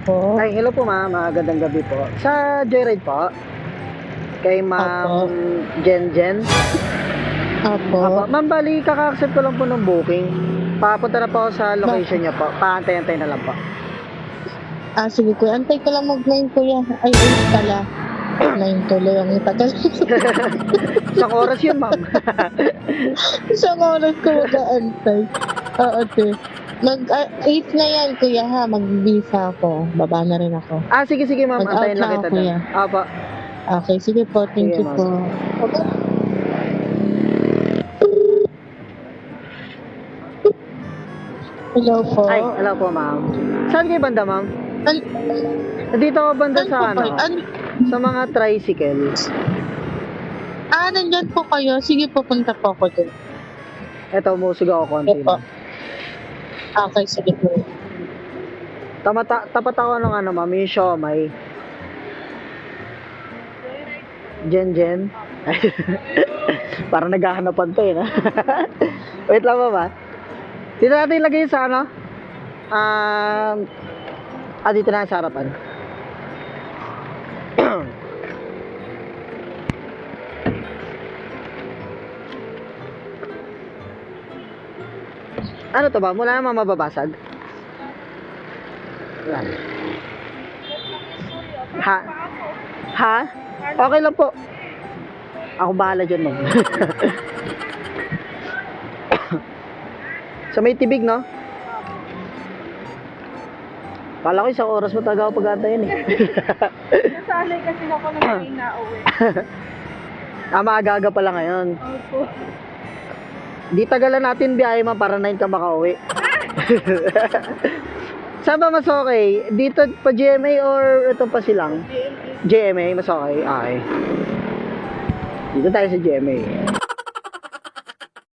po. Ay, hello po ma'am. Magandang gabi po. Sa Joyride po? Kay ma'am Jen Jen? Opo. Ma'am, bali, kaka-accept ko lang po ng booking. Papunta na po ako sa location niya po. Paantay-antay na lang po. Sige kuya. Antay ko lang mag-9 kuya. Ay, 8 pala. 9 tuloy ang itagal. Isang oras yun, ma'am. Isang oras ko mag-aantay. Oo, te. 8 na yan, kuya ha. Mag-visa ako. Baba na rin ako. Sige, ma'am. Mag-out Antayin lang na kita ako, dyan. kuya. Apo. Okay, sige po. Thank Sige, you ma'am. po. Okay. Hello po. Ay, hello po, ma'am. Saan kayo banda, ma'am? Dito ako banda Saan sa po kayo? sa mga tricycle. Nandyan po kayo. Sige po, punta po ako dun. Eto, umusog ako konti. Okay po. Okay, sige po. Tapat ako ng ma'am, yung siomay. Jen Jen. Parang naghahanapan to na. Wait lang ba? Dito natin ilagay sa dito na sa harapan. Ano to ba? Mula naman mababasag? Yan. Ha? Okay lang po. Ako bahala dyan, ma'am. Sa may tibig, no? Kala ko isang oras mo taga ako pag-antayin eh. Nasanay kasi ako na may nauwi. Maaga-aga pala ngayon. Opo. Di tagalan natin biyahe, ma'am, para 9 ka makauwi. Saan ba mas okay? Dito pa GMA or ito pa silang? GMA, mas okay. Okay. Dito tayo sa GMA.